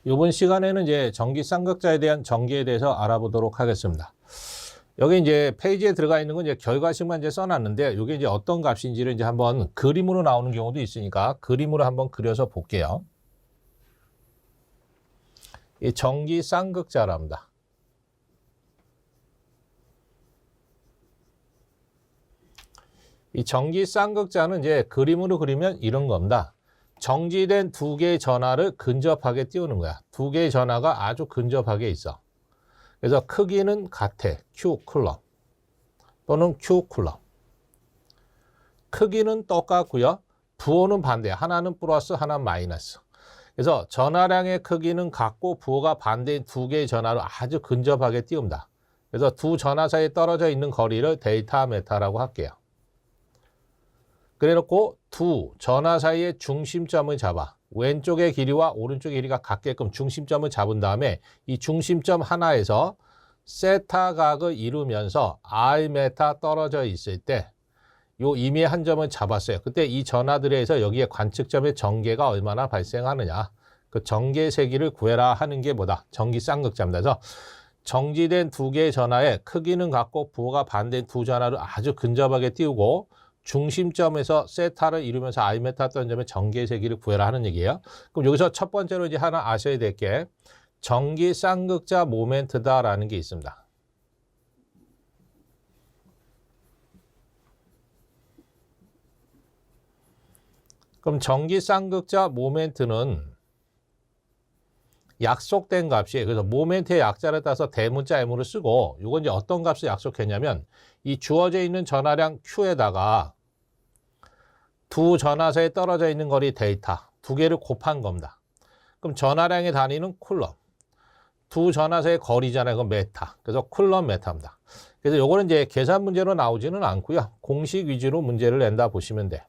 이번 시간에는 이제 전기 쌍극자에 대한 전개에 대해서 알아보도록 하겠습니다. 여기 이제 페이지에 들어가 있는 건 이제 결과식만 이제 써놨는데, 이게 이제 어떤 값인지를 이제 한번 그림으로 나오는 경우도 있으니까 그림으로 한번 그려서 볼게요. 이 전기 쌍극자랍니다. 이 전기 쌍극자는 이제 그림으로 그리면 이런 겁니다. 정지된 두 개의 전하를 근접하게 띄우는 거야. 두 개의 전하가 아주 근접하게 있어. 그래서 크기는 같아. Q 쿨럼 또는 Q 쿨럼. 크기는 똑같고요. 부호는 반대야. 하나는 플러스, 하나는 마이너스. 그래서 전하량의 크기는 같고 부호가 반대인 두 개의 전하를 아주 근접하게 띄운다. 그래서 두 전하 사이에 떨어져 있는 거리를 데이터 메타라고 할게요. 그래놓고 두 전하 사이의 중심점을 잡아. 왼쪽의 길이와 오른쪽의 길이가 같게끔 중심점을 잡은 다음에 이 중심점 하나에서 세타 각을 이루면서 R 메타 떨어져 있을 때 요 임의의 한 점을 잡았어요. 그때 이 전하들에서 여기에 관측점의 전개가 얼마나 발생하느냐. 그 전개 세기를 구해라 하는 게 뭐다? 전기 쌍극자입니다. 그래서 정지된 두 개의 전하의 크기는 같고 부호가 반대인 두 전하를 아주 근접하게 띄우고 중심점에서 세타를 이루면서 I 메타 떴던 점의 전개 세기를 구해라 하는 얘기예요. 그럼 여기서 첫 번째로 이제 하나 아셔야 될 게 전기 쌍극자 모멘트다라는 게 있습니다. 그럼 전기 쌍극자 모멘트는 약속된 값이에요. 그래서 모멘트의 약자를 따서 대문자 M으로 쓰고, 이건 이제 어떤 값을 약속했냐면 이 주어져 있는 전하량 Q에다가 두 전하 사이에 떨어져 있는 거리 데이터 두 개를 곱한 겁니다. 그럼 전하량의 단위는 쿨럼. 두 전하 사이의 거리잖아요. 그건 메타. 그래서 쿨럼 메타입니다. 그래서 요거는 이제 계산 문제로 나오지는 않고요. 공식 위주로 문제를 낸다 보시면 돼.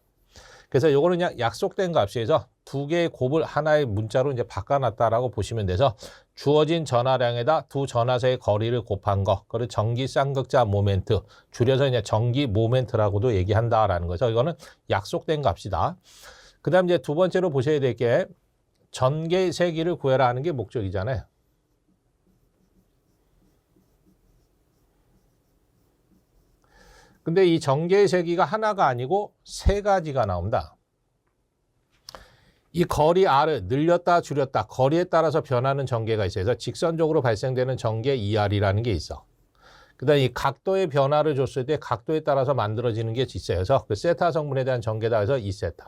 그래서 요거는 그냥 약속된 값이어서 두 개의 곱을 하나의 문자로 이제 바꿔놨다라고 보시면 돼서 주어진 전하량에다 두 전하 사이의 거리를 곱한 거, 그걸 전기 쌍극자 모멘트, 줄여서 이제 전기 모멘트라고도 얘기한다라는 거죠. 이거는 약속된 값이다. 그 다음 이제 두 번째로 보셔야 될 게 전개 세기를 구해라 하는 게 목적이잖아요. 근데 이 전개의 세기가 하나가 아니고 세 가지가 나온다. 이 거리 R을 늘렸다 줄였다 거리에 따라서 변하는 전개가 있어요. 그래서 직선적으로 발생되는 전개 ER이라는 게 있어. 그다음에 이 각도의 변화를 줬을 때 각도에 따라서 만들어지는 게 있어요. 그래서 그 세타 성분에 대한 전개다 해서 2세타.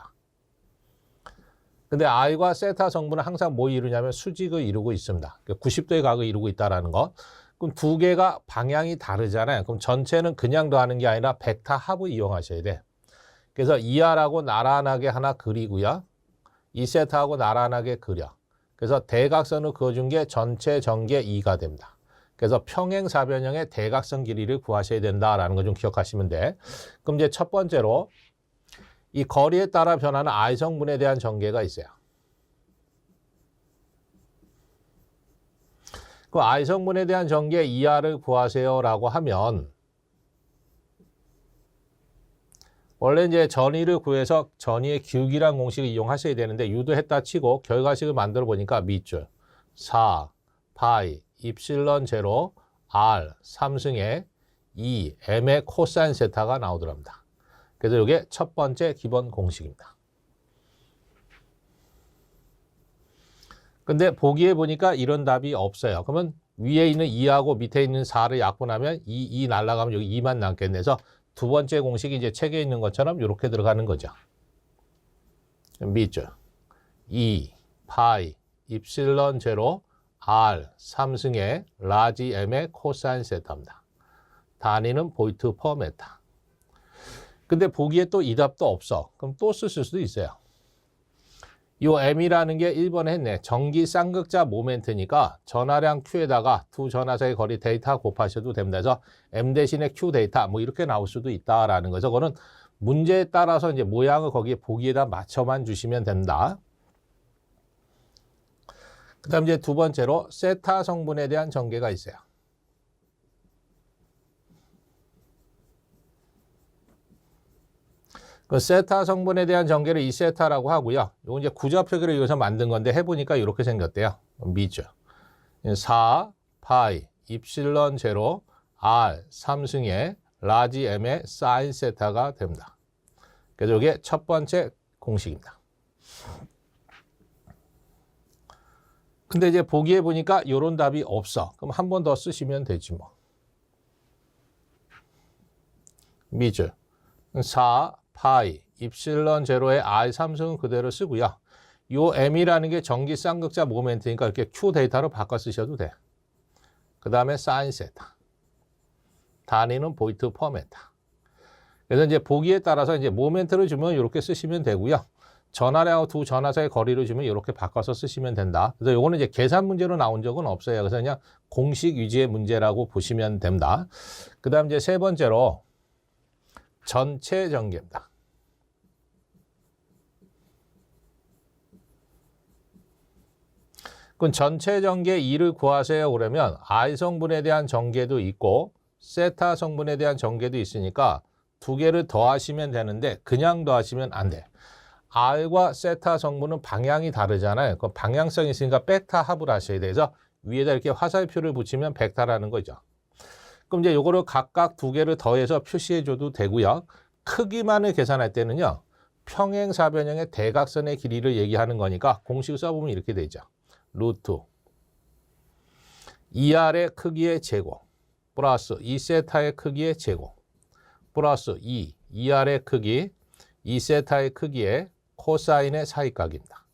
근데 I과 세타 성분은 항상 뭐 이루냐면 수직을 이루고 있습니다. 90도의 각을 이루고 있다는 거. 그럼 두 개가 방향이 다르잖아요. 그럼 전체는 그냥 더하는 게 아니라 벡터 합을 이용하셔야 돼. 그래서 ER하고 나란하게 하나 그리고요. 2세타하고 나란하게 그려. 그래서 대각선을 그어준 게 전체 전개 2가 됩니다. 그래서 평행사변형의 대각선 길이를 구하셔야 된다라는 거 좀 기억하시면 돼. 그럼 이제 첫 번째로 이 거리에 따라 변하는 I 성분에 대한 전개가 있어요. 그 I 성분에 대한 전개 ER을 구하세요라고 하면 원래 이제 전위를 구해서 전위의 기울기란 공식을 이용하셔야 되는데 유도했다 치고 결과식을 만들어 보니까 밑줄 4 파이 입실론 제로 R 3승의 2 M의 코사인 세타가 나오더랍니다. 그래서 이게 첫 번째 기본 공식입니다. 근데 보기에 보니까 이런 답이 없어요. 그러면 위에 있는 2하고 밑에 있는 4를 약분하면 2 날아가면 여기 2만 남겠네. 그래서 두 번째 공식이 이제 책에 있는 것처럼 이렇게 들어가는 거죠. 밑줄 2 파이 입실론 제로 R 3승의 라지 M의 코사인 세타입니다. 단위는 볼트 퍼 메타. 근데 보기에 또 이 답도 없어. 그럼 또 쓸 수도 있어요. 이 M이라는 게 1번에 했네. 전기 쌍극자 모멘트니까 전하량 Q에다가 두 전하 사이 거리 데이터 곱하셔도 됩니다. 그래서 M 대신에 Q 데이터 뭐 이렇게 나올 수도 있다라는 거죠. 그거는 문제에 따라서 이제 모양을 거기에 보기에다 맞춰만 주시면 된다. 그 다음 이제 두 번째로 세타 성분에 대한 전개가 있어요. 그 세타 성분에 대한 전개를 이 세타라고 하고요. 이건 이제 구좌표기를 이용해서 만든 건데 해보니까 이렇게 생겼대요. 미죠. 4 파이 입실론 제로 R 3승의 라지 M의 사인 세타가 됩니다. 그래서 이게 첫 번째 공식입니다. 근데 이제 보기에 보니까 이런 답이 없어. 그럼 한 번 더 쓰시면 되지 뭐. 미죠. 4 파이 입실론 제로의 R 3승은 그대로 쓰고요. 요 M이라는 게 전기 쌍극자 모멘트니까 이렇게 Q 데이터로 바꿔 쓰셔도 돼. 그 다음에 사인 세타. 단위는 보이트 퍼 메타. 그래서 이제 보기에 따라서 이제 모멘트를 주면 이렇게 쓰시면 되고요. 전하량하고 두 전하사의 거리를 주면 이렇게 바꿔서 쓰시면 된다. 그래서 요거는 이제 계산 문제로 나온 적은 없어요. 그래서 그냥 공식 위주의 문제라고 보시면 됩니다. 그 다음 이제 세 번째로 전체 전개입니다. 그럼 전체 전개 2를 구하세요 그러면 I 성분에 대한 전개도 있고 세타 성분에 대한 전개도 있으니까 두 개를 더하시면 되는데 그냥 더하시면 안 돼. R과 세타 성분은 방향이 다르잖아요. 그 방향성이 있으니까 벡터 합을 하셔야 돼서 위에다 이렇게 화살표를 붙이면 벡터라는 거죠. 그럼 이제 요거를 각각 두 개를 더해서 표시해 줘도 되고요. 크기만을 계산할 때는요. 평행사변형의 대각선의 길이를 얘기하는 거니까 공식을 써보면 이렇게 되죠. 루트 2R의 크기의 제곱 플러스 2세타의 크기의 제곱 플러스 2R의 크기 2세타의 크기의 코사인의 사이각입니다.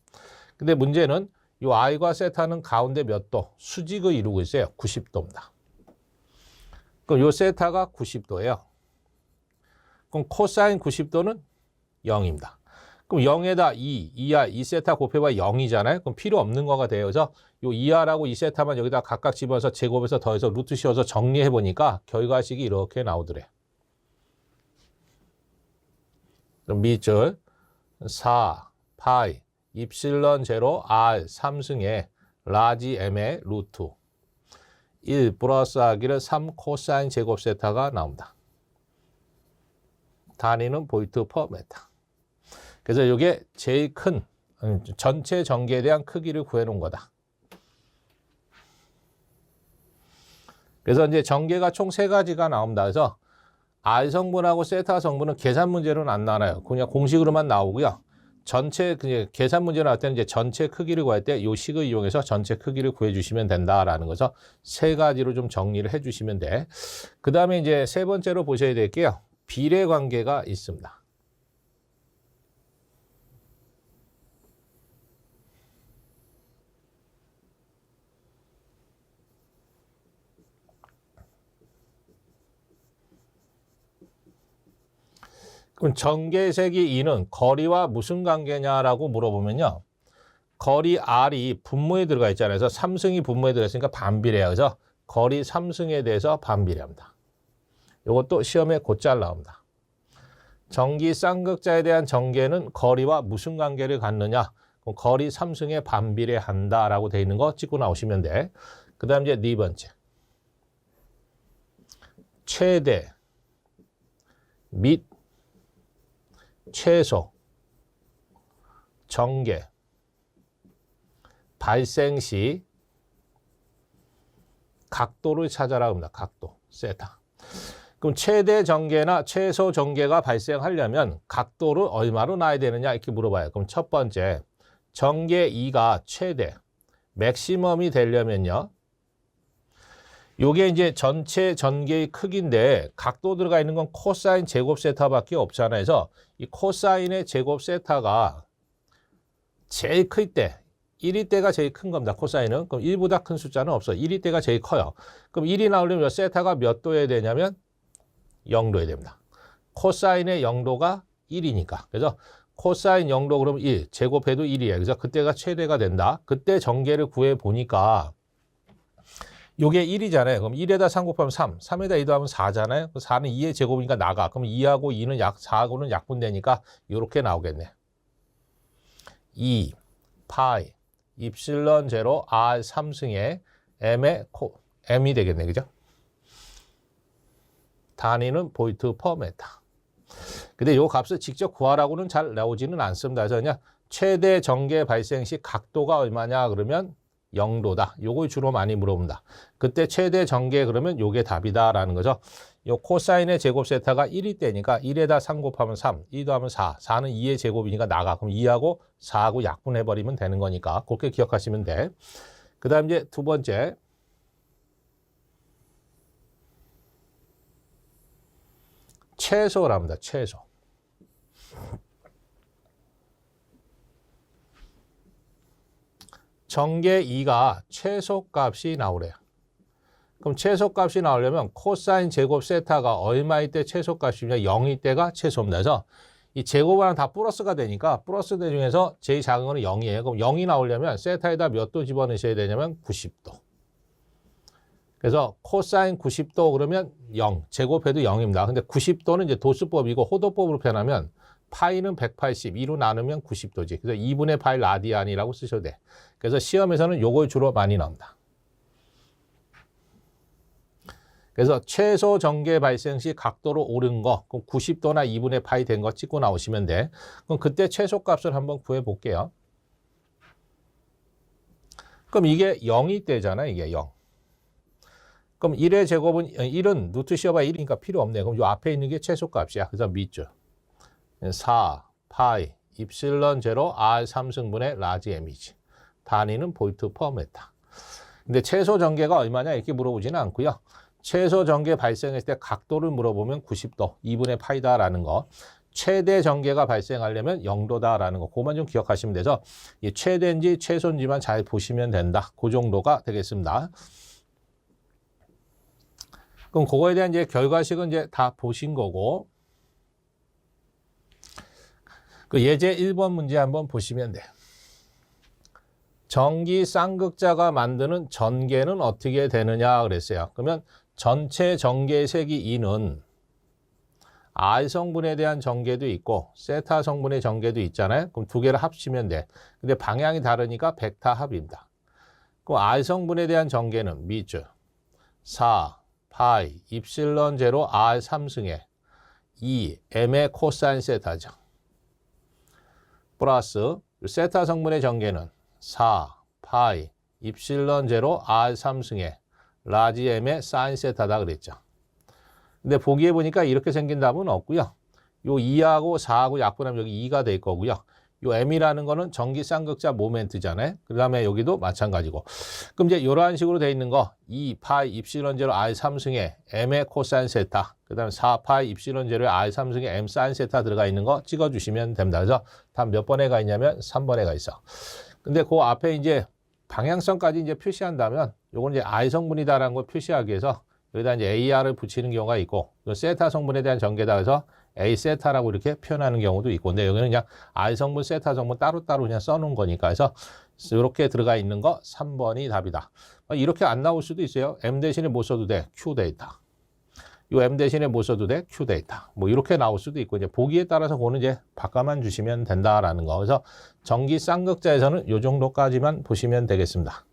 근데 문제는 이 I과 세타는 가운데 몇 도? 수직을 이루고 있어요. 90도입니다. 그럼 이 세타가 90도예요. 그럼 코사인 90도는 0입니다. 그럼 0에다 2R, 2세타 곱해봐 0이잖아요. 그럼 필요 없는 거가 돼요. 그래서 이 2R하고 2세타만 여기다 각각 집어서 제곱해서 더해서 루트 씌워서 정리해보니까 결과식이 이렇게 나오더래요. 그럼 밑줄 4 파이 입실론 제로 R 3승의 라지 M의 루트 1 플러스 하기를 3 코사인 제곱 세타가 나옵니다. 단위는 보이트 퍼 메타. 그래서 이게 제일 큰 전체 전개에 대한 크기를 구해놓은 거다. 그래서 이제 전개가 총 3가지가 나옵니다. 그래서 R 성분하고 세타 성분은 계산 문제로는 안 나와요. 그냥 공식으로만 나오고요. 전체 계산 문제 나올 때는 이제 전체 크기를 구할 때 이 식을 이용해서 전체 크기를 구해주시면 된다라는 거죠. 3가지로 좀 정리를 해주시면 돼. 그 다음에 이제 세 번째로 보셔야 될 게요. 비례 관계가 있습니다. 그럼 전개색이 2는 거리와 무슨 관계냐라고 물어보면요. 거리 R이 분모에 들어가 있잖아요. 그래서 3승이 분모에 들어있으니까 반비례해요. 그래서 거리 3승에 대해서 반비례합니다. 이것도 시험에 곧잘 나옵니다. 전기 쌍극자에 대한 전개는 거리와 무슨 관계를 갖느냐. 그럼 거리 3승에 반비례한다라고 되어 있는 거 찍고 나오시면 돼. 그 다음 이제 네 번째. 최대 및 최소, 전개, 발생 시 각도를 찾아라 합니다. 각도, 세타. 그럼 최대 전개나 최소 전개가 발생하려면 각도를 얼마로 놔야 되느냐 이렇게 물어봐요. 그럼 첫 번째, 전개 2가 최대, 맥시멈이 되려면요. 요게 이제 전체 전개의 크기인데 각도 들어가 있는 건 코사인 제곱 세타밖에 없잖아요. 그래서 이 코사인의 제곱 세타가 제일 클 때 1일 때가 제일 큰 겁니다. 코사인은. 그럼 1보다 큰 숫자는 없어요. 1일 때가 제일 커요. 그럼 1이 나오려면 세타가 몇 도여야 되냐면 0도여야 됩니다. 코사인의 0도가 1이니까. 그래서 코사인 0도 그러면 1, 제곱해도 1이에요. 그래서 그때가 최대가 된다. 그때 전개를 구해 보니까 요게 1이잖아요. 그럼 1에다 3 곱하면 3, 3에다 2 더하면 4잖아요. 4는 2의 제곱이니까 나가. 그럼 2하고 2는 4하고는 약분되니까 이렇게 나오겠네. 2 파이 입실론 제로 R 3승의 M의 M이 되겠네. 그죠? 단위는 보이트 퍼 메타. 근데 요 값을 직접 구하라고는 잘 나오지는 않습니다. 그래서 그냥 최대 전개 발생 시 각도가 얼마냐 그러면 0도다. 요걸 주로 많이 물어본다. 그때 최대 전개 그러면 요게 답이다라는 거죠. 요 코사인의 제곱 세타가 1이 때니까 1에다 3 곱하면 3, 2 더하면 4, 4는 2의 제곱이니까 나가. 그럼 2하고 4하고 약분해버리면 되는 거니까 그렇게 기억하시면 돼. 그 다음 이제 두 번째. 최소랍니다. 최소. 전개 2가 최소값이 나오래요. 그럼 최소값이 나오려면 코사인 제곱 세타가 얼마일 때 최소값이냐 0일 때가 최소입니다. 그래서 이 제곱하면 다 플러스가 되니까 플러스들 중에서 제일 작은 거는 0이에요. 그럼 0이 나오려면 세타에다 몇 도 집어넣으셔야 되냐면 90도. 그래서 코사인 90도 그러면 0, 제곱해도 0입니다. 근데 90도는 이제 도수법이고 호도법으로 표현하면 파이는 180, 2로 나누면 90도지. 그래서 2분의 파이 라디안이라고 쓰셔도 돼. 그래서 시험에서는 요걸 주로 많이 나옵니다. 그래서 최소 전개 발생 시 각도로 오른 거, 그럼 90도나 2분의 파이 된 거 찍고 나오시면 돼. 그럼 그때 최소값을 한번 구해 볼게요. 그럼 이게 0이 때잖아, 이게 0. 그럼 1의 제곱은 1은 루트 씌어봐 1이니까 필요 없네. 그럼 요 앞에 있는 게 최소값이야. 그래서 밑줄 4 파이 입실론 제로 R 3승분의 라지 M이지. 단위는 볼트 퍼 메타. 근데 최소 전개가 얼마냐 이렇게 물어보지는 않고요. 최소 전개 발생했을 때 각도를 물어보면 90도, 2분의 파이다라는 거. 최대 전개가 발생하려면 0도다라는 거. 그것만 좀 기억하시면 돼서 이 최대인지 최소인지만 잘 보시면 된다. 그 정도가 되겠습니다. 그럼 그거에 대한 이제 결과식은 이제 다 보신 거고. 그 예제 1번 문제 한번 보시면 돼요. 전기 쌍극자가 만드는 전개는 어떻게 되느냐 그랬어요. 그러면 전체 전개 색이 2는 R 성분에 대한 전개도 있고 세타 성분의 전개도 있잖아요. 그럼 두 개를 합치면 돼. 근데 방향이 다르니까 벡터 합입니다. 그럼 R 성분에 대한 전개는 밑줄 4 파이 입실론 제로 R 3승에 2 M의 코사인 세타죠. 플러스 세타 성분의 전개는 4 파이 입실론 제로 R 3승에 라지 M의 사인 세타다 그랬죠. 근데 보기에 보니까 이렇게 생긴 답은 없고요. 요 2하고 4하고 약분하면 여기 2가 될 거고요. 요 M이라는 거는 전기 쌍극자 모멘트잖아요. 그 다음에 여기도 마찬가지고. 그럼 이제 이러한 식으로 돼 있는 거 2 파이 입실론 제로 R 3승에 M의 코사인 세타, 그 다음에 4 파이 입실론 제로의 R 3승에 M 사인 세타 들어가 있는 거 찍어주시면 됩니다. 그래서 답 몇 번에 가 있냐면 3번에 가 있어. 근데 그 앞에 이제 방향성까지 이제 표시한다면 요건 이제 R 성분이다라는 걸 표시하기 위해서 여기다 이제 AR을 붙이는 경우가 있고 세타 성분에 대한 전개다 해서 A 세타라고 이렇게 표현하는 경우도 있고, 근데 여기는 그냥 R 성분, 세타 성분 따로따로 그냥 써놓은 거니까 해서 이렇게 들어가 있는 거 3번이 답이다. 이렇게 안 나올 수도 있어요. M 대신에 못 써도 돼. Q 데이터. 요 M 대신에 못 써도 돼. Q 데이터. 뭐 이렇게 나올 수도 있고, 이제 보기에 따라서 그거는 이제 바꿔만 주시면 된다라는 거. 그래서 전기 쌍극자에서는 요 정도까지만 보시면 되겠습니다.